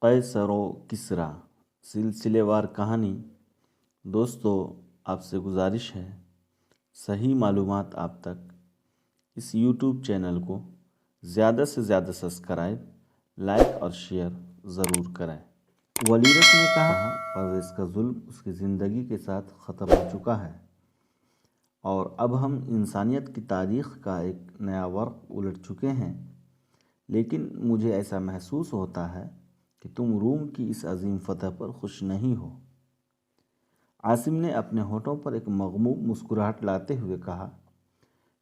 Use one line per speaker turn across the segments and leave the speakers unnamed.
قیصر و کسریٰ سلسلے وار کہانی۔ دوستو، آپ سے گزارش ہے صحیح معلومات آپ تک اس یوٹیوب چینل کو زیادہ سے زیادہ سبسکرائب، لائک اور شیئر ضرور کریں۔ ولیرس نے کہا پرویز کا ظلم اس کی زندگی کے ساتھ ختم ہو چکا ہے اور اب ہم انسانیت کی تاریخ کا ایک نیا ورق الٹ چکے ہیں، لیکن مجھے ایسا محسوس ہوتا ہے کہ تم روم کی اس عظیم فتح پر خوش نہیں ہو۔ عاصم نے اپنے ہونٹوں پر ایک مغموم مسکراہٹ لاتے ہوئے کہا،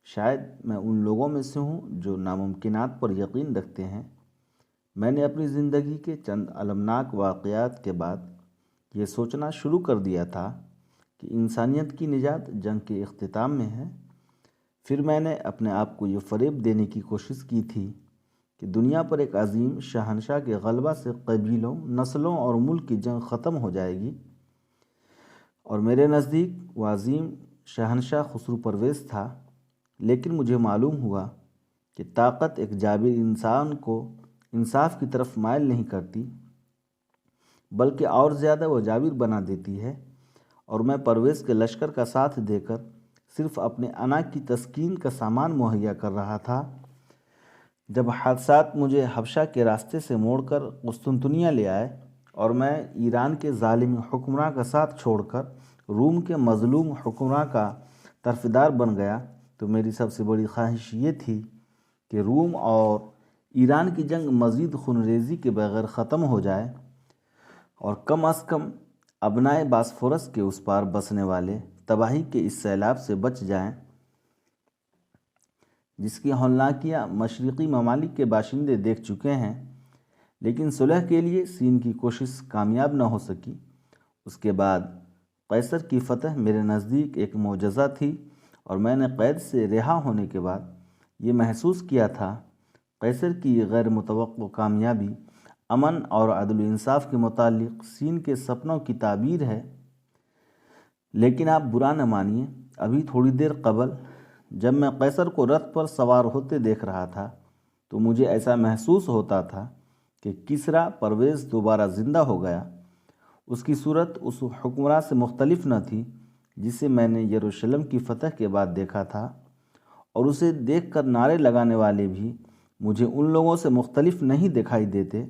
شاید میں ان لوگوں میں سے ہوں جو ناممکنات پر یقین رکھتے ہیں۔ میں نے اپنی زندگی کے چند المناک واقعات کے بعد یہ سوچنا شروع کر دیا تھا کہ انسانیت کی نجات جنگ کے اختتام میں ہے۔ پھر میں نے اپنے آپ کو یہ فریب دینے کی کوشش کی تھی کہ دنیا پر ایک عظیم شہنشاہ کے غلبہ سے قبیلوں، نسلوں اور ملک کی جنگ ختم ہو جائے گی، اور میرے نزدیک وہ عظیم شہنشاہ خسرو پرویز تھا۔ لیکن مجھے معلوم ہوا کہ طاقت ایک جابر انسان کو انصاف کی طرف مائل نہیں کرتی، بلکہ اور زیادہ وہ جابر بنا دیتی ہے، اور میں پرویز کے لشکر کا ساتھ دے کر صرف اپنے انا کی تسکین کا سامان مہیا کر رہا تھا جب حادثات مجھے حبشہ کے راستے سے موڑ کر قسطنطنیہ لے آئے اور میں ایران کے ظالم حکمراں کا ساتھ چھوڑ کر روم کے مظلوم حکمراں کا طرفدار بن گیا۔ تو میری سب سے بڑی خواہش یہ تھی کہ روم اور ایران کی جنگ مزید خونریزی کے بغیر ختم ہو جائے اور کم از کم ابنائے باسفورس کے اس پار بسنے والے تباہی کے اس سیلاب سے بچ جائیں جس کی ہولناکیاں مشرقی ممالک کے باشندے دیکھ چکے ہیں۔ لیکن صلح کے لیے سین کی کوشش کامیاب نہ ہو سکی۔ اس کے بعد قیصر کی فتح میرے نزدیک ایک معجزہ تھی، اور میں نے قید سے رہا ہونے کے بعد یہ محسوس کیا تھا۔ قیصر کی یہ غیر متوقع کامیابی امن اور عدل و انصاف کے متعلق سین کے سپنوں کی تعبیر ہے۔ لیکن آپ برا نہ مانیے، ابھی تھوڑی دیر قبل جب میں قیصر کو رتھ پر سوار ہوتے دیکھ رہا تھا تو مجھے ایسا محسوس ہوتا تھا کہ کسریٰ پرویز دوبارہ زندہ ہو گیا۔ اس کی صورت اس حکمراں سے مختلف نہ تھی جسے میں نے یروشلم کی فتح کے بعد دیکھا تھا، اور اسے دیکھ کر نعرے لگانے والے بھی مجھے ان لوگوں سے مختلف نہیں دکھائی دیتے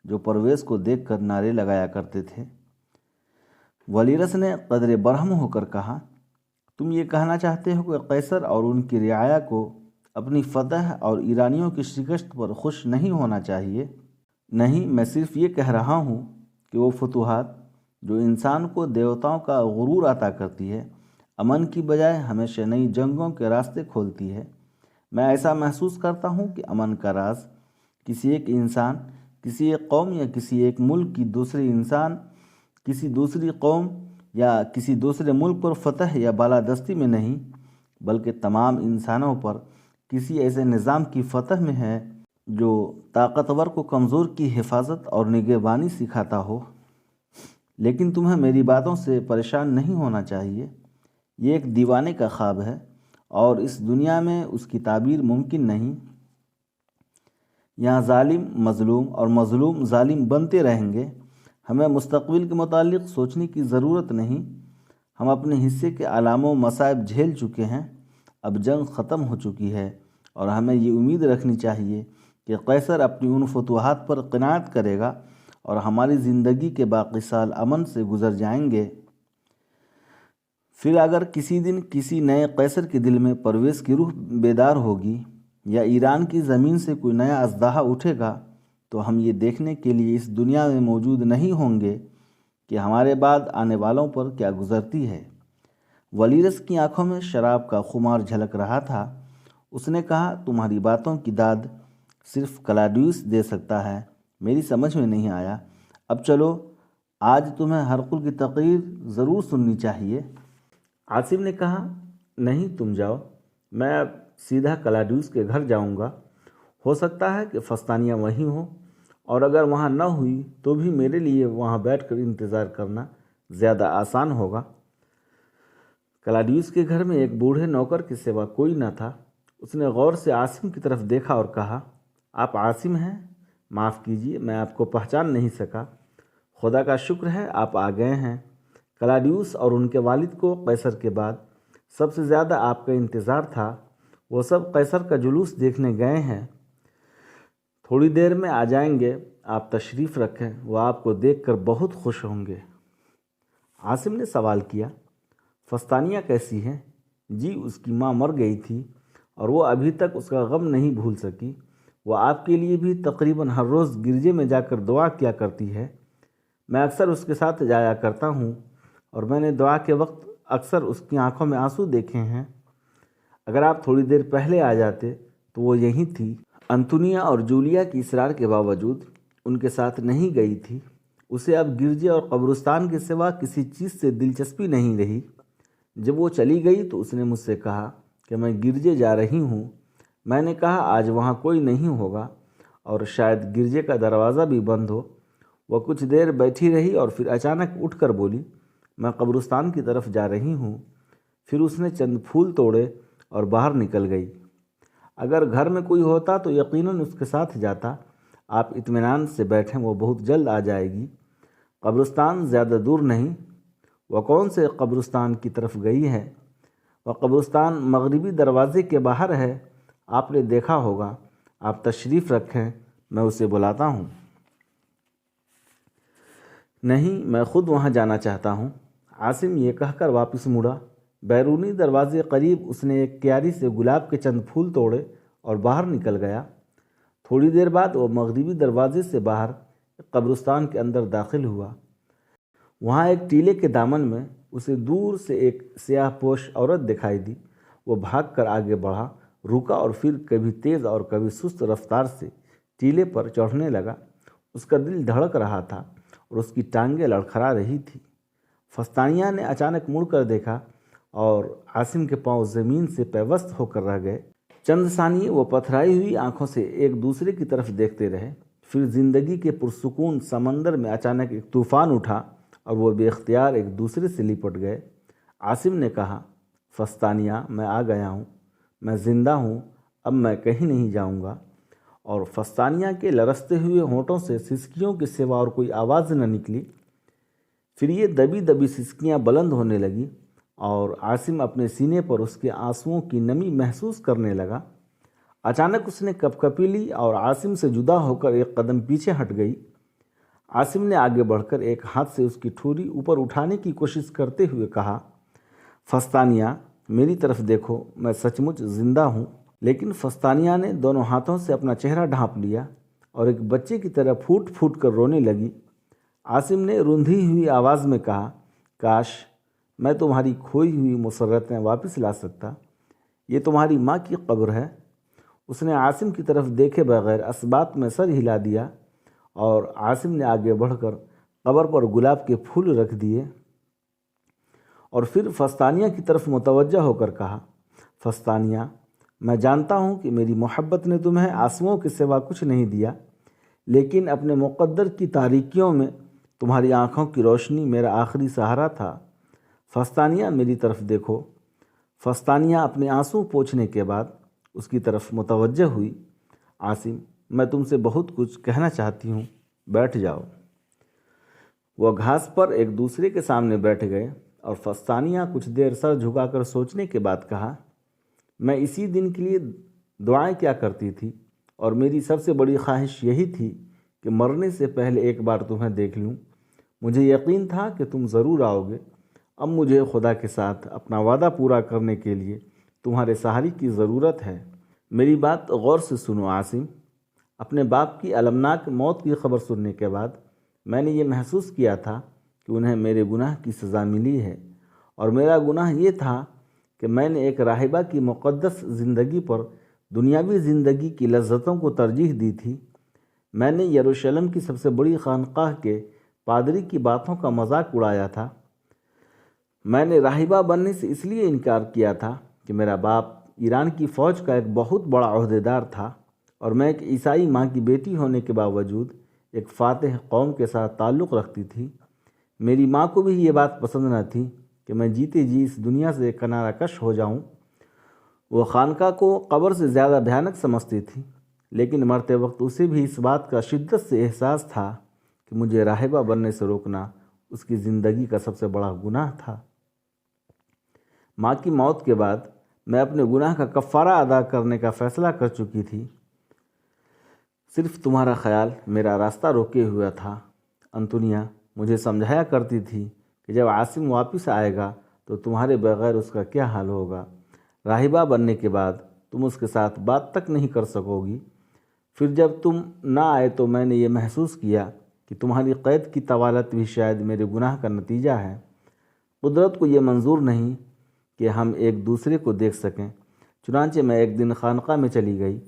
جو پرویز کو دیکھ کر نعرے لگایا کرتے تھے۔ ولیرس نے قدرے برہم ہو کر کہا، تم یہ کہنا چاہتے ہو کہ قیصر اور ان کی رعایا کو اپنی فتح اور ایرانیوں کی شکست پر خوش نہیں ہونا چاہیے؟ نہیں، میں صرف یہ کہہ رہا ہوں کہ وہ فتوحات جو انسان کو دیوتاؤں کا غرور عطا کرتی ہے، امن کی بجائے ہمیشہ نئی جنگوں کے راستے کھولتی ہے۔ میں ایسا محسوس کرتا ہوں کہ امن کا راز کسی ایک انسان، کسی ایک قوم یا کسی ایک ملک کی دوسرے انسان، کسی دوسری قوم یا کسی دوسرے ملک پر فتح یا بالادستی میں نہیں، بلکہ تمام انسانوں پر کسی ایسے نظام کی فتح میں ہے جو طاقتور کو کمزور کی حفاظت اور نگہبانی سکھاتا ہو۔ لیکن تمہیں میری باتوں سے پریشان نہیں ہونا چاہیے۔ یہ ایک دیوانے کا خواب ہے اور اس دنیا میں اس کی تعبیر ممکن نہیں۔ یہاں ظالم مظلوم اور مظلوم ظالم بنتے رہیں گے۔ ہمیں مستقبل کے متعلق سوچنے کی ضرورت نہیں۔ ہم اپنے حصے کے آلام و مصائب جھیل چکے ہیں، اب جنگ ختم ہو چکی ہے، اور ہمیں یہ امید رکھنی چاہیے کہ قیصر اپنی ان فتوحات پر قناعت کرے گا اور ہماری زندگی کے باقی سال امن سے گزر جائیں گے۔ پھر اگر کسی دن کسی نئے قیصر کے دل میں پرویز کی روح بیدار ہوگی یا ایران کی زمین سے کوئی نیا اژدہا اٹھے گا، تو ہم یہ دیکھنے کے لیے اس دنیا میں موجود نہیں ہوں گے کہ ہمارے بعد آنے والوں پر کیا گزرتی ہے۔ ولیرس کی آنکھوں میں شراب کا خمار جھلک رہا تھا۔ اس نے کہا، تمہاری باتوں کی داد صرف کلاڈیوس دے سکتا ہے، میری سمجھ میں نہیں آیا۔ اب چلو، آج تمہیں ہرقل کی تقریر ضرور سننی چاہیے۔ عاصم نے کہا، نہیں، تم جاؤ، میں اب سیدھا کلاڈیوس کے گھر جاؤں گا۔ ہو سکتا ہے کہ فستانیہ وہیں ہو، اور اگر وہاں نہ ہوئی تو بھی میرے لیے وہاں بیٹھ کر انتظار کرنا زیادہ آسان ہوگا۔ کلاڈیوس کے گھر میں ایک بوڑھے نوکر کے سوا کوئی نہ تھا۔ اس نے غور سے عاصم کی طرف دیکھا اور کہا، آپ عاصم ہیں؟ معاف کیجیے، میں آپ کو پہچان نہیں سکا۔ خدا کا شکر ہے آپ آ گئے ہیں۔ کلاڈیوس اور ان کے والد کو قیصر کے بعد سب سے زیادہ آپ کا انتظار تھا۔ وہ سب قیصر کا جلوس دیکھنے گئے ہیں، تھوڑی دیر میں آ جائیں گے۔ آپ تشریف رکھیں، وہ آپ کو دیکھ کر بہت خوش ہوں گے۔ عاصم نے سوال کیا، فستانیہ کیسی ہے؟ جی، اس کی ماں مر گئی تھی اور وہ ابھی تک اس کا غم نہیں بھول سکی۔ وہ آپ کے لیے بھی تقریباً ہر روز گرجے میں جا کر دعا کیا کرتی ہے۔ میں اکثر اس کے ساتھ جایا کرتا ہوں اور میں نے دعا کے وقت اکثر اس کی آنکھوں میں آنسو دیکھے ہیں۔ اگر آپ تھوڑی دیر پہلے آ جاتے تو وہ یہیں تھی۔ انتونیا اور جولیا کی اصرار کے باوجود ان کے ساتھ نہیں گئی تھی۔ اسے اب گرجے اور قبرستان کے سوا کسی چیز سے دلچسپی نہیں رہی۔ جب وہ چلی گئی تو اس نے مجھ سے کہا کہ میں گرجے جا رہی ہوں۔ میں نے کہا آج وہاں کوئی نہیں ہوگا اور شاید گرجے کا دروازہ بھی بند ہو۔ وہ کچھ دیر بیٹھی رہی اور پھر اچانک اٹھ کر بولی، میں قبرستان کی طرف جا رہی ہوں۔ پھر اس نے چند پھول توڑے اور باہر نکل گئی۔ اگر گھر میں کوئی ہوتا تو یقیناً اس کے ساتھ جاتا۔ آپ اطمینان سے بیٹھیں، وہ بہت جلد آ جائے گی۔ قبرستان زیادہ دور نہیں۔ وہ کون سے قبرستان کی طرف گئی ہے؟ وہ قبرستان مغربی دروازے کے باہر ہے، آپ نے دیکھا ہوگا۔ آپ تشریف رکھیں، میں اسے بلاتا ہوں۔ نہیں، میں خود وہاں جانا چاہتا ہوں۔ عاصم یہ کہہ کر واپس مڑا۔ بیرونی دروازے قریب اس نے ایک کیاری سے گلاب کے چند پھول توڑے اور باہر نکل گیا۔ تھوڑی دیر بعد وہ مغربی دروازے سے باہر قبرستان کے اندر داخل ہوا۔ وہاں ایک ٹیلے کے دامن میں اسے دور سے ایک سیاہ پوش عورت دکھائی دی۔ وہ بھاگ کر آگے بڑھا، رکا اور پھر کبھی تیز اور کبھی سست رفتار سے ٹیلے پر چڑھنے لگا۔ اس کا دل دھڑک رہا تھا اور اس کی ٹانگیں لڑکھڑا رہی تھی۔ فستانیہ نے اچانک مڑ کر دیکھا اور عاصم کے پاؤں زمین سے پیوست ہو کر رہ گئے۔ چند ثانیے وہ پتھرائی ہوئی آنکھوں سے ایک دوسرے کی طرف دیکھتے رہے۔ پھر زندگی کے پرسکون سمندر میں اچانک ایک طوفان اٹھا اور وہ بے اختیار ایک دوسرے سے لپٹ گئے۔ عاصم نے کہا، فستانیہ، میں آ گیا ہوں، میں زندہ ہوں، اب میں کہیں نہیں جاؤں گا۔ اور فستانیہ کے لرزتے ہوئے ہونٹوں سے سسکیوں کے سوا اور کوئی آواز نہ نکلی۔ پھر یہ دبی دبی سسکیاں بلند ہونے لگیں اور عاصم اپنے سینے پر اس کے آنسوؤں کی نمی محسوس کرنے لگا۔ اچانک اس نے کپ کپی لی اور عاصم سے جدا ہو کر ایک قدم پیچھے ہٹ گئی۔ عاصم نے آگے بڑھ کر ایک ہاتھ سے اس کی ٹھوری اوپر اٹھانے کی کوشش کرتے ہوئے کہا، فستانیہ، میری طرف دیکھو، میں سچ مچ زندہ ہوں۔ لیکن فستانیہ نے دونوں ہاتھوں سے اپنا چہرہ ڈھانپ لیا اور ایک بچے کی طرح پھوٹ پھوٹ کر رونے لگی۔ عاصم نے روندھی ہوئی آواز میں کہا، کاش میں تمہاری کھوئی ہوئی مسرتیں واپس لا سکتا۔ یہ تمہاری ماں کی قبر ہے۔ اس نے عاصم کی طرف دیکھے بغیر اسبات میں سر ہلا دیا اور عاصم نے آگے بڑھ کر قبر پر گلاب کے پھول رکھ دیے اور پھر فستانیہ کی طرف متوجہ ہو کر کہا، فستانیہ، میں جانتا ہوں کہ میری محبت نے تمہیں آنسوؤں کے سوا کچھ نہیں دیا، لیکن اپنے مقدر کی تاریکیوں میں تمہاری آنکھوں کی روشنی میرا آخری سہارا تھا۔ فستانیہ، میری طرف دیکھو۔ فستانیہ اپنے آنسو پوچھنے کے بعد اس کی طرف متوجہ ہوئی۔ عاصم، میں تم سے بہت کچھ کہنا چاہتی ہوں، بیٹھ جاؤ۔ وہ گھاس پر ایک دوسرے کے سامنے بیٹھ گئے اور فستانیہ کچھ دیر سر جھکا کر سوچنے کے بعد کہا، میں اسی دن کے لیے دعائیں کیا کرتی تھی اور میری سب سے بڑی خواہش یہی تھی کہ مرنے سے پہلے ایک بار تمہیں دیکھ لوں۔ مجھے یقین تھا کہ تم ضرور آؤ گے۔ اب مجھے خدا کے ساتھ اپنا وعدہ پورا کرنے کے لیے تمہارے سہارے کی ضرورت ہے۔ میری بات غور سے سنو عاصم۔ اپنے باپ کی المناک موت کی خبر سننے کے بعد میں نے یہ محسوس کیا تھا کہ انہیں میرے گناہ کی سزا ملی ہے، اور میرا گناہ یہ تھا کہ میں نے ایک راہبہ کی مقدس زندگی پر دنیاوی زندگی کی لذتوں کو ترجیح دی تھی۔ میں نے یروشلم کی سب سے بڑی خانقاہ کے پادری کی باتوں کا مذاق اڑایا تھا۔ میں نے راہبہ بننے سے اس لیے انکار کیا تھا کہ میرا باپ ایران کی فوج کا ایک بہت بڑا عہدیدار تھا اور میں ایک عیسائی ماں کی بیٹی ہونے کے باوجود ایک فاتح قوم کے ساتھ تعلق رکھتی تھی۔ میری ماں کو بھی یہ بات پسند نہ تھی کہ میں جیتے جی اس دنیا سے کنارہ کش ہو جاؤں۔ وہ خانقاہ کو قبر سے زیادہ بھیانک سمجھتی تھی۔ لیکن مرتے وقت اسے بھی اس بات کا شدت سے احساس تھا کہ مجھے راہبہ بننے سے روکنا اس کی زندگی کا سب سے بڑا گناہ تھا۔ ماں کی موت کے بعد میں اپنے گناہ کا کفارہ ادا کرنے کا فیصلہ کر چکی تھی۔ صرف تمہارا خیال میرا راستہ روکے ہوا تھا۔ انتونیا مجھے سمجھایا کرتی تھی کہ جب عاصم واپس آئے گا تو تمہارے بغیر اس کا کیا حال ہوگا۔ راہبہ بننے کے بعد تم اس کے ساتھ بات تک نہیں کر سکو گی۔ پھر جب تم نہ آئے تو میں نے یہ محسوس کیا کہ تمہاری قید کی طوالت بھی شاید میرے گناہ کا نتیجہ ہے۔ قدرت کو یہ منظور نہیں کہ ہم ایک دوسرے کو دیکھ سکیں۔ چنانچہ میں ایک دن خانقاہ میں چلی گئی،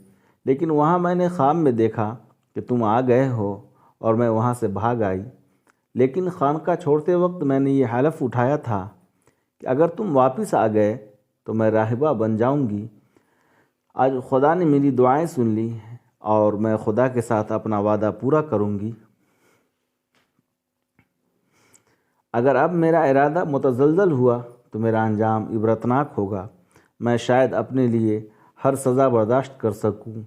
لیکن وہاں میں نے خواب میں دیکھا کہ تم آ گئے ہو اور میں وہاں سے بھاگ آئی۔ لیکن خانقاہ چھوڑتے وقت میں نے یہ حلف اٹھایا تھا کہ اگر تم واپس آ گئے تو میں راہبہ بن جاؤں گی۔ آج خدا نے میری دعائیں سن لی اور میں خدا کے ساتھ اپنا وعدہ پورا کروں گی۔ اگر اب میرا ارادہ متزلزل ہوا تو میرا انجام عبرتناک ہوگا۔ میں شاید اپنے لیے ہر سزا برداشت کر سکوں،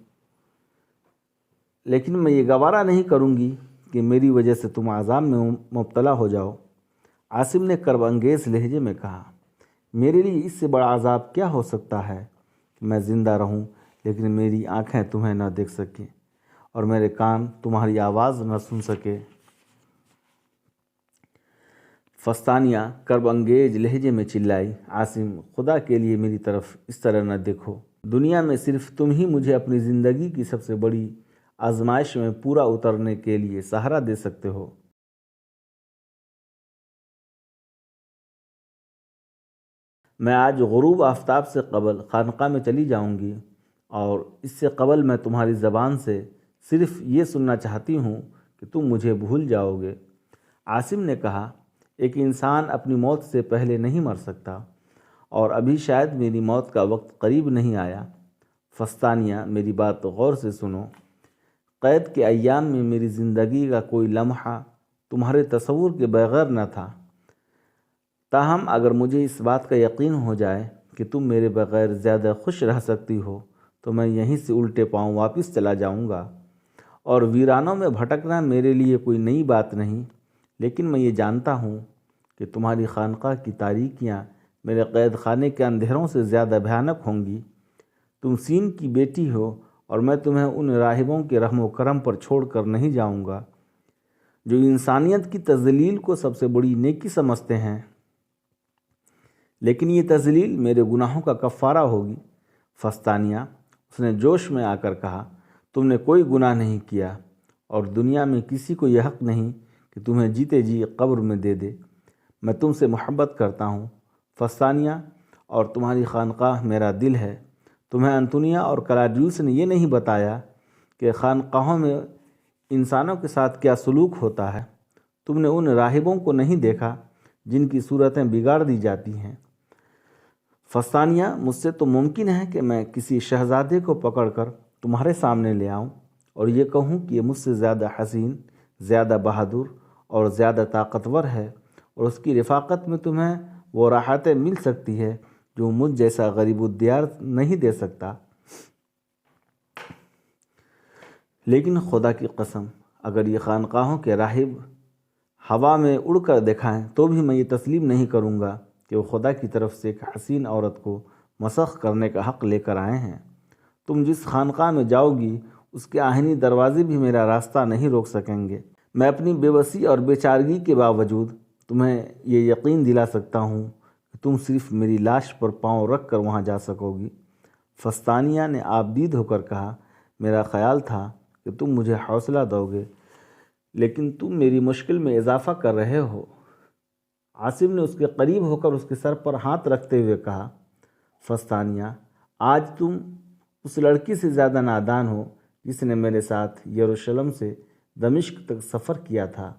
لیکن میں یہ گوارا نہیں کروں گی کہ میری وجہ سے تم عذاب میں مبتلا ہو جاؤ۔ عاصم نے کرب انگیز لہجے میں کہا، میرے لیے اس سے بڑا عذاب کیا ہو سکتا ہے کہ میں زندہ رہوں لیکن میری آنکھیں تمہیں نہ دیکھ سکیں اور میرے کان تمہاری آواز نہ سن سکے۔ فستانیہ کرب انگیز لہجے میں چلائی، عاصم خدا کے لیے میری طرف اس طرح نہ دیکھو۔ دنیا میں صرف تم ہی مجھے اپنی زندگی کی سب سے بڑی آزمائش میں پورا اترنے کے لیے سہارا دے سکتے ہو۔ میں آج غروب آفتاب سے قبل خانقاہ میں چلی جاؤں گی، اور اس سے قبل میں تمہاری زبان سے صرف یہ سننا چاہتی ہوں کہ تم مجھے بھول جاؤ گے۔ عاصم نے کہا، ایک انسان اپنی موت سے پہلے نہیں مر سکتا، اور ابھی شاید میری موت کا وقت قریب نہیں آیا۔ فستانیہ میری بات غور سے سنو۔ قید کے ایام میں میری زندگی کا کوئی لمحہ تمہارے تصور کے بغیر نہ تھا۔ تاہم اگر مجھے اس بات کا یقین ہو جائے کہ تم میرے بغیر زیادہ خوش رہ سکتی ہو تو میں یہیں سے الٹے پاؤں واپس چلا جاؤں گا۔ اور ویرانوں میں بھٹکنا میرے لیے کوئی نئی بات نہیں، لیکن میں یہ جانتا ہوں کہ تمہاری خانقاہ کی تاریکیاں میرے قید خانے کے اندھیروں سے زیادہ بھیانک ہوں گی۔ تم سین کی بیٹی ہو اور میں تمہیں ان راہبوں کے رحم و کرم پر چھوڑ کر نہیں جاؤں گا جو انسانیت کی تذلیل کو سب سے بڑی نیکی سمجھتے ہیں، لیکن یہ تذلیل میرے گناہوں کا کفارہ ہوگی۔ فستانیہ، اس نے جوش میں آ کر کہا، تم نے کوئی گناہ نہیں کیا، اور دنیا میں کسی کو یہ حق نہیں کہ تمہیں جیتے جی قبر میں دے دے۔ میں تم سے محبت کرتا ہوں فستانیہ، اور تمہاری خانقاہ میرا دل ہے۔ تمہیں انتونیا اور کلاڈیوس نے یہ نہیں بتایا کہ خانقاہوں میں انسانوں کے ساتھ کیا سلوک ہوتا ہے۔ تم نے ان راہبوں کو نہیں دیکھا جن کی صورتیں بگاڑ دی جاتی ہیں۔ فستانیہ، مجھ سے تو ممکن ہے کہ میں کسی شہزادے کو پکڑ کر تمہارے سامنے لے آؤں اور یہ کہوں کہ یہ مجھ سے زیادہ حسین، زیادہ بہادر اور زیادہ طاقتور ہے، اور اس کی رفاقت میں تمہیں وہ راحتیں مل سکتی ہے جو مجھ جیسا غریب الدیار نہیں دے سکتا۔ لیکن خدا کی قسم، اگر یہ خانقاہوں کے راہب ہوا میں اڑ کر دکھائیں تو بھی میں یہ تسلیم نہیں کروں گا کہ وہ خدا کی طرف سے ایک حسین عورت کو مسخ کرنے کا حق لے کر آئے ہیں۔ تم جس خانقاہ میں جاؤ گی اس کے آہنی دروازے بھی میرا راستہ نہیں روک سکیں گے۔ میں اپنی بے بسی اور بے چارگی کے باوجود تمہیں یہ یقین دلا سکتا ہوں کہ تم صرف میری لاش پر پاؤں رکھ کر وہاں جا سکو گی۔ فستانیہ نے آبدید ہو کر کہا، میرا خیال تھا کہ تم مجھے حوصلہ دو گے، لیکن تم میری مشکل میں اضافہ کر رہے ہو۔ عاصم نے اس کے قریب ہو کر اس کے سر پر ہاتھ رکھتے ہوئے کہا، فستانیہ، آج تم اس لڑکی سے زیادہ نادان ہو جس نے میرے ساتھ یروشلم سے دمشق تک سفر کیا تھا،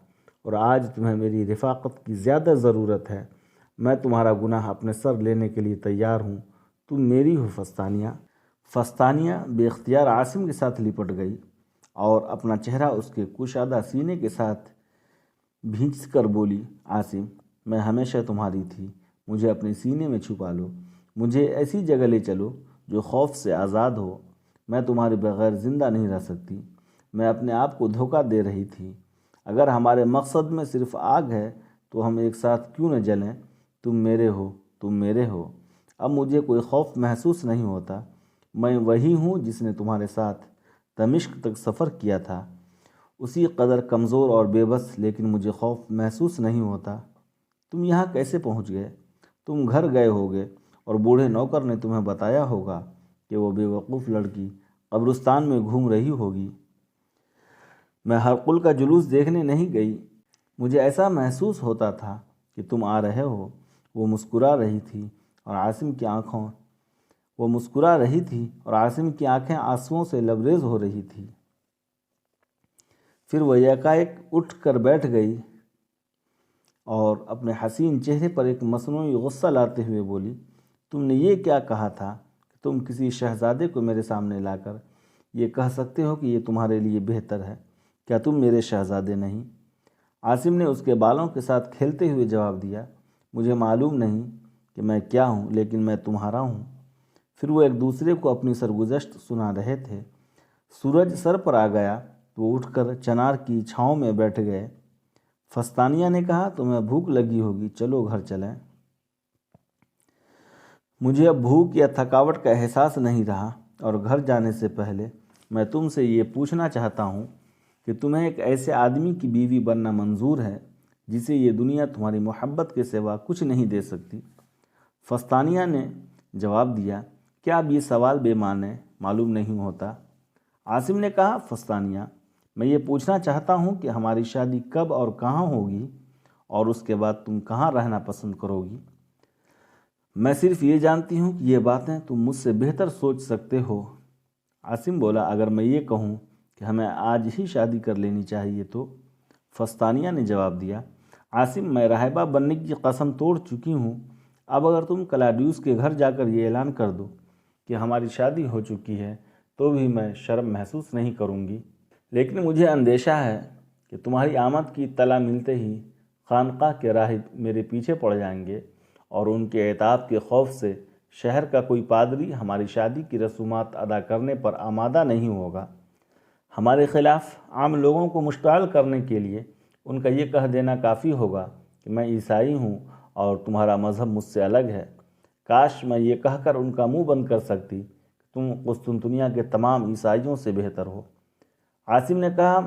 اور آج تمہیں میری رفاقت کی زیادہ ضرورت ہے۔ میں تمہارا گناہ اپنے سر لینے کے لیے تیار ہوں، تم میری ہو فستانیہ۔ فستانیہ بے اختیار عاصم کے ساتھ لپٹ گئی اور اپنا چہرہ اس کے کشادہ سینے کے ساتھ بھینچ کر بولی، عاصم، میں ہمیشہ تمہاری تھی، مجھے اپنے سینے میں چھپا لو، مجھے ایسی جگہ لے چلو جو خوف سے آزاد ہو، میں تمہارے بغیر زندہ نہیں رہ سکتی۔ میں اپنے آپ کو دھوکہ دے رہی تھی۔ اگر ہمارے مقصد میں صرف آگ ہے تو ہم ایک ساتھ کیوں نہ جلیں؟ تم میرے ہو، تم میرے ہو۔ اب مجھے کوئی خوف محسوس نہیں ہوتا۔ میں وہی ہوں جس نے تمہارے ساتھ دمشق تک سفر کیا تھا، اسی قدر کمزور اور بے بس، لیکن مجھے خوف محسوس نہیں ہوتا۔ تم یہاں کیسے پہنچ گئے؟ تم گھر گئے ہوگے اور بوڑھے نوکر نے تمہیں بتایا ہوگا کہ وہ بے وقوف لڑکی قبرستان میں گھوم رہی ہوگی۔ میں ہرقل کا جلوس دیکھنے نہیں گئی۔ مجھے ایسا محسوس ہوتا تھا کہ تم آ رہے ہو۔ وہ مسکرا رہی تھی اور عاصم کی آنکھیں آنسوؤں سے لبریز ہو رہی تھی۔ پھر وہ یکایک اٹھ کر بیٹھ گئی اور اپنے حسین چہرے پر ایک مصنوعی غصہ لاتے ہوئے بولی، تم نے یہ کیا کہا تھا کہ تم کسی شہزادے کو میرے سامنے لا کر یہ کہہ سکتے ہو کہ یہ تمہارے لیے بہتر ہے؟ کیا تم میرے شہزادے نہیں؟ عاصم نے اس کے بالوں کے ساتھ کھیلتے ہوئے جواب دیا، مجھے معلوم نہیں کہ میں کیا ہوں، لیکن میں تمہارا ہوں۔ پھر وہ ایک دوسرے کو اپنی سرگزشت سنا رہے تھے۔ سورج سر پر آ گیا تو وہ اٹھ کر چنار کی چھاؤں میں بیٹھ گئے۔ فستانیہ نے کہا، تمہیں بھوک لگی ہوگی، چلو گھر چلیں۔ مجھے اب بھوک یا تھکاوٹ کا احساس نہیں رہا، اور گھر جانے سے پہلے میں تم سے یہ پوچھنا چاہتا ہوں کہ تمہیں ایک ایسے آدمی کی بیوی بننا منظور ہے جسے یہ دنیا تمہاری محبت کے سوا کچھ نہیں دے سکتی؟ فستانیہ نے جواب دیا، کیا اب یہ سوال بے معنی معلوم نہیں ہوتا؟ عاصم نے کہا، فستانیہ، میں یہ پوچھنا چاہتا ہوں کہ ہماری شادی کب اور کہاں ہوگی، اور اس کے بعد تم کہاں رہنا پسند کرو گی؟ میں صرف یہ جانتی ہوں کہ یہ باتیں تم مجھ سے بہتر سوچ سکتے ہو۔ عاصم بولا، اگر میں یہ کہوں کہ ہمیں آج ہی شادی کر لینی چاہیے تو؟ فستانیہ نے جواب دیا، عاصم، میں راہبہ بننے کی قسم توڑ چکی ہوں۔ اب اگر تم کلاڈیوس کے گھر جا کر یہ اعلان کر دو کہ ہماری شادی ہو چکی ہے تو بھی میں شرم محسوس نہیں کروں گی، لیکن مجھے اندیشہ ہے کہ تمہاری آمد کی اطلاع ملتے ہی خانقاہ کے راہب میرے پیچھے پڑ جائیں گے، اور ان کے عتاب کے خوف سے شہر کا کوئی پادری ہماری شادی کی رسومات ادا کرنے پر آمادہ نہیں ہوگا۔ ہمارے خلاف عام لوگوں کو مشتعل کرنے کے لیے ان کا یہ کہہ دینا کافی ہوگا کہ میں عیسائی ہوں اور تمہارا مذہب مجھ سے الگ ہے۔ کاش میں یہ کہہ کر ان کا منہ بند کر سکتی کہ تم قسطنطنیہ کے تمام عیسائیوں سے بہتر ہو۔ عاصم نے کہا،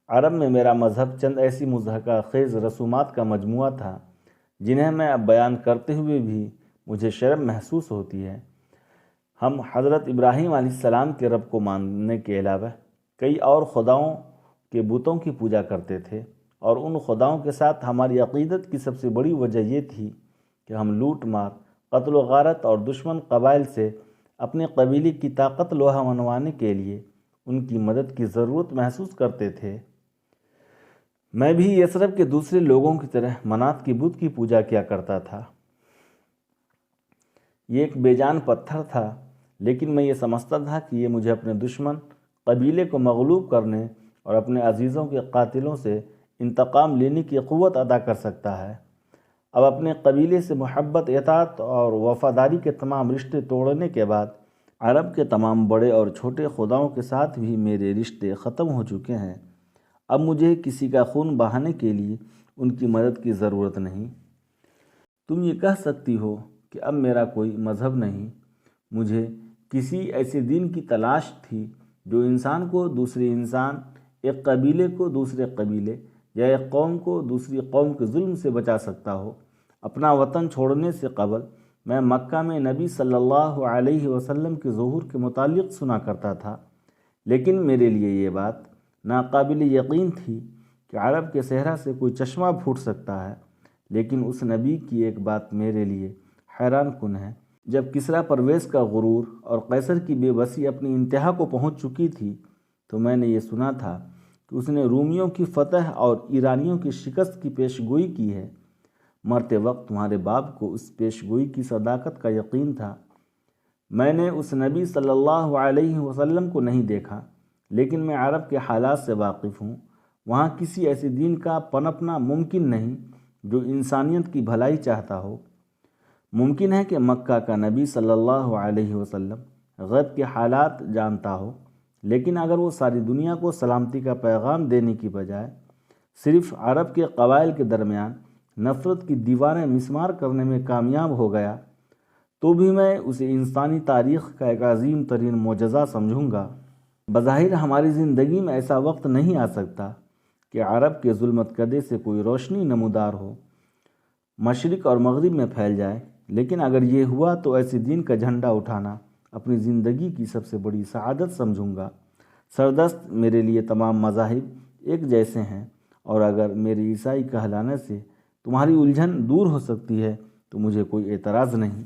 عرب میں میرا مذہب چند ایسی مضحکہ خیز رسومات کا مجموعہ تھا جنہیں میں اب بیان کرتے ہوئے بھی مجھے شرم محسوس ہوتی ہے۔ ہم حضرت ابراہیم علیہ السلام کے رب کو ماننے کے علاوہ کئی اور خداؤں کے بتوں کی پوجا کرتے تھے، اور ان خداؤں کے ساتھ ہماری عقیدت کی سب سے بڑی وجہ یہ تھی کہ ہم لوٹ مار، قتل و غارت اور دشمن قبائل سے اپنے قبیلے کی طاقت لوہا منوانے کے لیے ان کی مدد کی ضرورت محسوس کرتے تھے۔ میں بھی یثرب کے دوسرے لوگوں کی طرح منات کی بت کی پوجا کیا کرتا تھا۔ یہ ایک بے جان پتھر تھا، لیکن میں یہ سمجھتا تھا کہ یہ مجھے اپنے دشمن قبیلے کو مغلوب کرنے اور اپنے عزیزوں کے قاتلوں سے انتقام لینے کی قوت ادا کر سکتا ہے۔ اب اپنے قبیلے سے محبت، اطاعت اور وفاداری کے تمام رشتے توڑنے کے بعد عرب کے تمام بڑے اور چھوٹے خداؤں کے ساتھ بھی میرے رشتے ختم ہو چکے ہیں۔ اب مجھے کسی کا خون بہانے کے لیے ان کی مدد کی ضرورت نہیں۔ تم یہ کہہ سکتی ہو کہ اب میرا کوئی مذہب نہیں۔ مجھے کسی ایسے دین کی تلاش تھی جو انسان کو دوسرے انسان، ایک قبیلے کو دوسرے قبیلے یا ایک قوم کو دوسری قوم کے ظلم سے بچا سکتا ہو۔ اپنا وطن چھوڑنے سے قبل میں مکہ میں نبی صلی اللہ علیہ وسلم کے ظہور کے متعلق سنا کرتا تھا، لیکن میرے لیے یہ بات ناقابل یقین تھی کہ عرب کے صحرا سے کوئی چشمہ پھوٹ سکتا ہے۔ لیکن اس نبی کی ایک بات میرے لیے حیران کن ہے۔ جب کسریٰ پرویز کا غرور اور قیصر کی بے بسی اپنی انتہا کو پہنچ چکی تھی تو میں نے یہ سنا تھا کہ اس نے رومیوں کی فتح اور ایرانیوں کی شکست کی پیش گوئی کی ہے۔ مرتے وقت تمہارے باپ کو اس پیش گوئی کی صداقت کا یقین تھا۔ میں نے اس نبی صلی اللہ علیہ وسلم کو نہیں دیکھا، لیکن میں عرب کے حالات سے واقف ہوں۔ وہاں کسی ایسے دین کا پنپنا ممکن نہیں جو انسانیت کی بھلائی چاہتا ہو۔ ممکن ہے کہ مکہ کا نبی صلی اللہ علیہ وسلم غیب کے حالات جانتا ہو، لیکن اگر وہ ساری دنیا کو سلامتی کا پیغام دینے کی بجائے صرف عرب کے قبائل کے درمیان نفرت کی دیواریں مسمار کرنے میں کامیاب ہو گیا تو بھی میں اسے انسانی تاریخ کا ایک عظیم ترین معجزہ سمجھوں گا۔ بظاہر ہماری زندگی میں ایسا وقت نہیں آ سکتا کہ عرب کے ظلمت کدے سے کوئی روشنی نمودار ہو، مشرق اور مغرب میں پھیل جائے، لیکن اگر یہ ہوا تو ایسے دین کا جھنڈا اٹھانا اپنی زندگی کی سب سے بڑی سعادت سمجھوں گا۔ سردست میرے لیے تمام مذاہب ایک جیسے ہیں، اور اگر میری عیسائی کہلانے سے تمہاری الجھن دور ہو سکتی ہے تو مجھے کوئی اعتراض نہیں۔